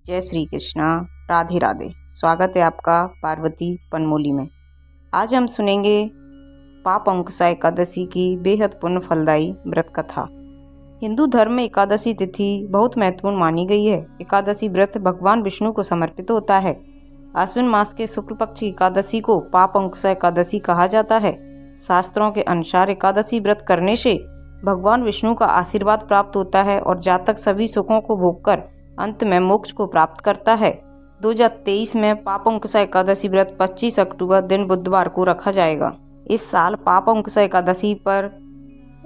जय श्री कृष्णा। राधे राधे। स्वागत है आपका पार्वती पनमोली में। आज हम सुनेंगे पाप अंकुशा एकादशी की बेहद पुण्य फलदायी व्रत कथा। हिंदू धर्म में एकादशी तिथि बहुत महत्वपूर्ण मानी गई है। एकादशी व्रत भगवान विष्णु को समर्पित होता है। आश्विन मास के शुक्ल पक्ष की एकादशी को पाप अंकुशा एकादशी कहा जाता है। शास्त्रों के अनुसार एकादशी व्रत करने से भगवान विष्णु का आशीर्वाद प्राप्त होता है और जातक सभी सुखों को भोगकर अंत में मोक्ष को प्राप्त करता है। 2023 में पाप अंकुशा एकादशी व्रत 25 अक्टूबर दिन बुधवार को रखा जाएगा। इस साल पाप अंकुशा एकादशी पर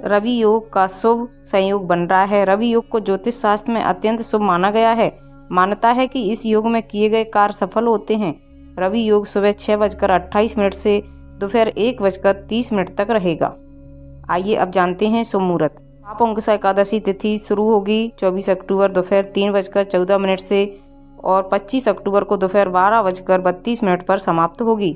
रवि योग का शुभ संयोग बन रहा है। रवि योग को ज्योतिष शास्त्र में अत्यंत शुभ माना गया है। मान्यता है कि इस योग में किए गए कार्य सफल होते हैं। रवि योग सुबह 6:28 से दोपहर 1:30 तक रहेगा। आइए अब जानते हैं शुभ मुहूर्त। पाप अंकुशा एकादशी तिथि शुरू होगी 24 अक्टूबर दोपहर 3:14 से और 25 अक्टूबर को दोपहर 12:32 पर समाप्त होगी।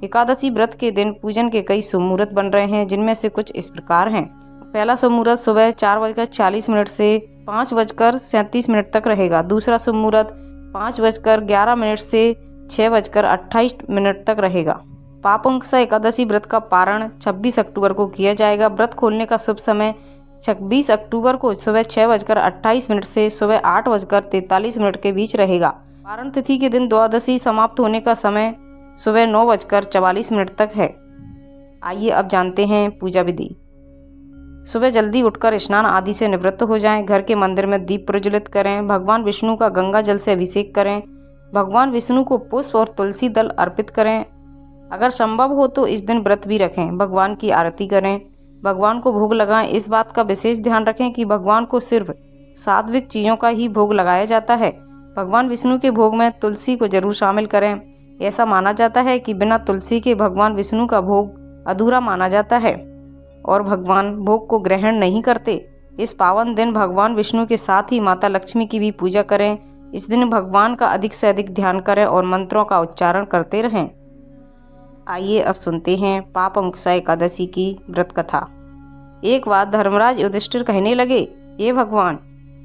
एकादशी व्रत के दिन पूजन के कई शुभ मुहूर्त बन रहे हैं, जिनमें से कुछ इस प्रकार हैं। पहला शुभ मुहूर्त सुबह 4:40 से 5:37 तक रहेगा। दूसरा शुभ मुहूर्त 5:11 से 6:28 तक रहेगा। पाप अंकुशा एकादशी व्रत का पारण 26 अक्टूबर को किया जाएगा। व्रत खोलने का शुभ समय 26 अक्टूबर को सुबह 6:28 से सुबह 8:43 के बीच रहेगा। पारण तिथि के दिन द्वादशी समाप्त होने का समय सुबह 9:44 तक है। आइए अब जानते हैं पूजा विधि। सुबह जल्दी उठकर स्नान आदि से निवृत्त हो जाएं। घर के मंदिर में दीप प्रज्वलित करें। भगवान विष्णु का गंगा जल से अभिषेक करें। भगवान विष्णु को पुष्प और तुलसी दल अर्पित करें। अगर संभव हो तो इस दिन व्रत भी रखें। भगवान की आरती करें। भगवान को भोग लगाएं। इस बात का विशेष ध्यान रखें कि भगवान को सिर्फ सात्विक चीज़ों का ही भोग लगाया जाता है। भगवान विष्णु के भोग में तुलसी को जरूर शामिल करें। ऐसा माना जाता है कि बिना तुलसी के भगवान विष्णु का भोग अधूरा माना जाता है और भगवान भोग को ग्रहण नहीं करते। इस पावन दिन भगवान विष्णु के साथ ही माता लक्ष्मी की भी पूजा करें। इस दिन भगवान का अधिक से अधिक ध्यान करें और मंत्रों का उच्चारण करते रहें। आइए अब सुनते हैं पाप अंकुशा एकादशी की व्रत कथा। एक बार धर्मराज युधिष्ठिर कहने लगे, हे भगवान,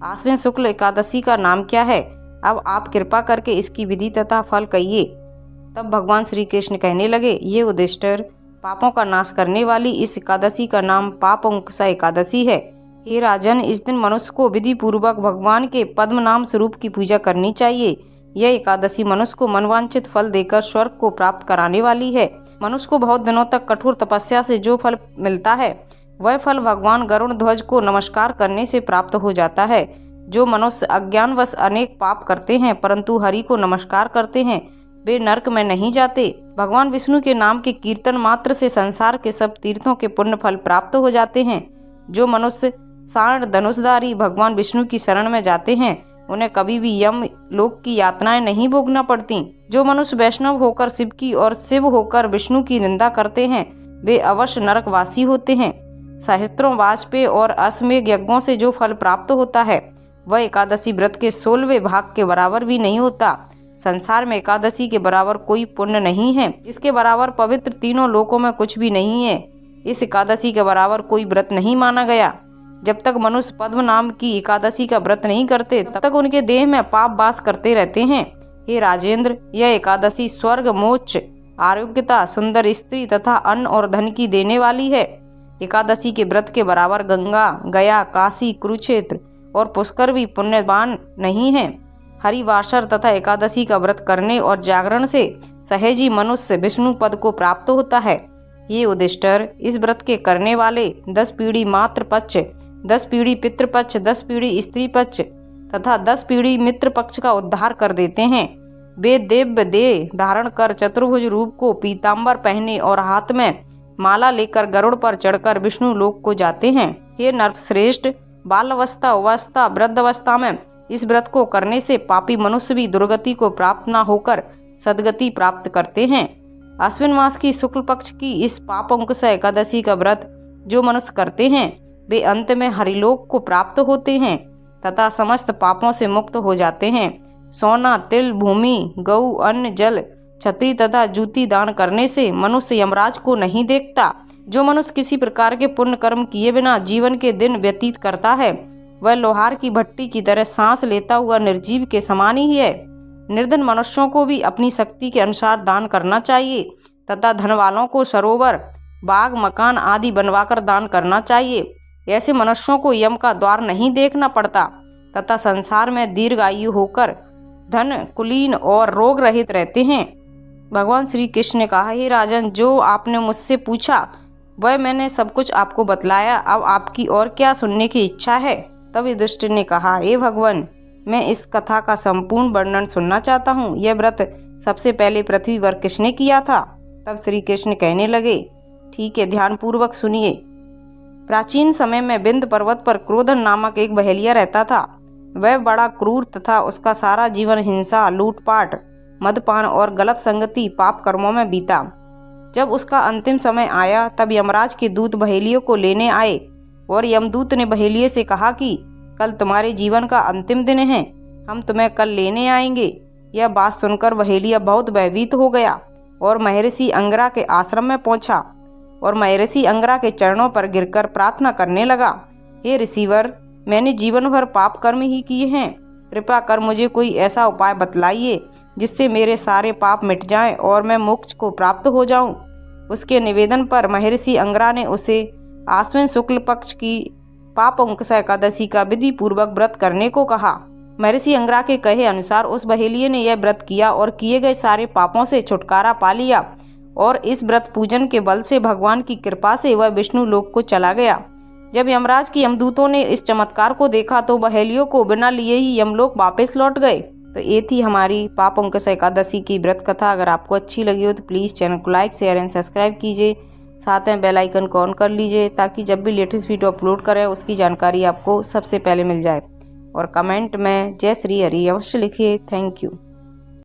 आश्विन शुक्ल एकादशी का नाम क्या है? अब आप कृपा करके इसकी विधि तथा फल कहिए। तब भगवान श्री कृष्ण कहने लगे, ये युधिष्ठिर, पापों का नाश करने वाली इस एकादशी का नाम पाप अंकुशा एकादशी है। हे राजन, इस दिन मनुष्य को विधि पूर्वक भगवान के पद्म नाम स्वरूप की पूजा करनी चाहिए। यह एकादशी मनुष्य को मनवांछित फल देकर स्वर्ग को प्राप्त कराने वाली है। मनुष्य को बहुत दिनों तक कठोर तपस्या से जो फल मिलता है, वह फल भगवान गरुड़ ध्वज को नमस्कार करने से प्राप्त हो जाता है। जो मनुष्य अज्ञानवश अनेक पाप करते हैं परंतु हरि को नमस्कार करते हैं, वे नरक में नहीं जाते। भगवान विष्णु के नाम के कीर्तन मात्र से संसार के सब तीर्थों के पुण्य फल प्राप्त हो जाते हैं। जो मनुष्य सार्ण धनुषधारी भगवान विष्णु की शरण में जाते हैं, उन्हें कभी भी यम लोक की यातनाएं नहीं भोगना पड़ती। जो मनुष्य वैष्णव होकर शिव की और शिव होकर विष्णु की निंदा करते हैं, वे अवश्य नरकवासी होते हैं। सहस्त्रों वाजपेय और अश्वमेध यज्ञों से जो फल प्राप्त होता है, वह एकादशी व्रत के 16वें भाग के बराबर भी नहीं होता। संसार में एकादशी के बराबर कोई पुण्य नहीं है। इसके बराबर पवित्र तीनों लोकों में कुछ भी नहीं है। इस एकादशी के बराबर कोई व्रत नहीं माना गया। जब तक मनुष्य पद्म नाम की एकादशी का व्रत नहीं करते, तब तक उनके देह में पाप वास करते रहते हैं। हे राजेंद्र, यह एकादशी स्वर्ग, मोक्ष, आरोग्यता, सुंदर स्त्री तथा अन्न और धन की देने वाली है। एकादशी के व्रत के बराबर गंगा, गया, काशी, कुरुक्षेत्र और पुष्कर भी पुण्यवान नहीं है। हरिवासर तथा एकादशी का व्रत करने और जागरण से सहज ही मनुष्य विष्णु पद को प्राप्त होता है। ये युधिष्ठिर, इस व्रत के करने वाले 10 पीढ़ी मातृ पक्ष, 10 पीढ़ी पितृपक्ष, 10 पीढ़ी स्त्री पक्ष तथा 10 पीढ़ी मित्र पक्ष का उद्धार कर देते हैं। वे दिव्य देह धारण कर चतुर्भुज रूप को पीताम्बर पहने और हाथ में माला लेकर गरुड़ पर चढ़कर विष्णु लोक को जाते हैं। हे नरश्रेष्ठ, बालावस्था, अवस्था, वृद्धावस्था में इस व्रत को करने से पापी मनुष्य भी दुर्गति को प्राप्त न होकर सदगति प्राप्त करते हैं। आश्विन मास की शुक्ल पक्ष की इस पाप अंकुशा एकादशी का व्रत जो मनुष्य करते हैं, वे अंत में हरिलोक को प्राप्त होते हैं तथा समस्त पापों से मुक्त हो जाते हैं। सोना, तिल, भूमि, गऊ, अन्न, जल, छत्री तथा जूती दान करने से मनुष्य यमराज को नहीं देखता। जो मनुष्य किसी प्रकार के पुण्य कर्म किए बिना जीवन के दिन व्यतीत करता है, वह लोहार की भट्टी की तरह सांस लेता हुआ निर्जीव के समान ही है। निर्धन मनुष्यों को भी अपनी शक्ति के अनुसार दान करना चाहिए तथा धन वालों को सरोवर, बाग, मकान आदि बनवाकर दान करना चाहिए। ऐसे मनुष्यों को यम का द्वार नहीं देखना पड़ता तथा संसार में दीर्घायु होकर धन, कुलीन और रोग रहित रहते हैं। भगवान श्री कृष्ण ने कहा, हे राजन, जो आपने मुझसे पूछा वह मैंने सब कुछ आपको बतलाया। अब आपकी और क्या सुनने की इच्छा है? तब युधिष्ठिर ने कहा, हे भगवान, मैं इस कथा का संपूर्ण वर्णन सुनना चाहता हूँ। यह व्रत सबसे पहले पृथ्वी पर किसने किया था? तब श्री कृष्ण कहने लगे, ठीक है, ध्यानपूर्वक सुनिए। प्राचीन समय में विंध्य पर्वत पर क्रोधन नामक एक बहेलिया रहता था। वह बड़ा क्रूर तथा उसका सारा जीवन हिंसा, लूटपाट, मदपान और गलत संगति पाप कर्मों में बीता। जब उसका अंतिम समय आया तब यमराज के दूत बहेलियों को लेने आए और यमदूत ने बहेलिये से कहा कि कल तुम्हारे जीवन का अंतिम दिन है, हम तुम्हें कल लेने आएंगे। यह बात सुनकर बहेलिया बहुत भयभीत हो गया और महर्षि अंगरा के आश्रम में पहुंचा और महर्षि अंगरा के चरणों पर गिरकर प्रार्थना करने लगा, हे ऋषिवर, मैंने जीवन भर पाप कर्म ही किए हैं। कृपा कर मुझे कोई ऐसा उपाय बतलाइए जिससे मेरे सारे पाप मिट जाएं और मैं मोक्ष को प्राप्त हो जाऊं। उसके निवेदन पर महर्षि अंगरा ने उसे आश्विन शुक्ल पक्ष की पापंकुश एकादशी का विधि पूर्वक व्रत करने को कहा। महर्षि अंगरा के कहे अनुसार उस बहेलिये ने यह व्रत किया और किए गए सारे पापों से छुटकारा पा लिया और इस व्रत पूजन के बल से भगवान की कृपा से वह विष्णु लोक को चला गया। जब यमराज की यमदूतों ने इस चमत्कार को देखा तो बहेलियों को बिना लिए ही यमलोक वापस लौट गए। तो ये थी हमारी पापंकुश एकादशी की व्रत कथा। अगर आपको अच्छी लगी हो तो प्लीज़ चैनल को लाइक, शेयर एंड सब्सक्राइब कीजिए। साथ में बेल आइकन को ऑन कर लीजिए ताकि जब भी लेटेस्ट वीडियो अपलोड करें उसकी जानकारी आपको सबसे पहले मिल जाए। और कमेंट में जय श्री हरि अवश्य लिखिए। Thank you.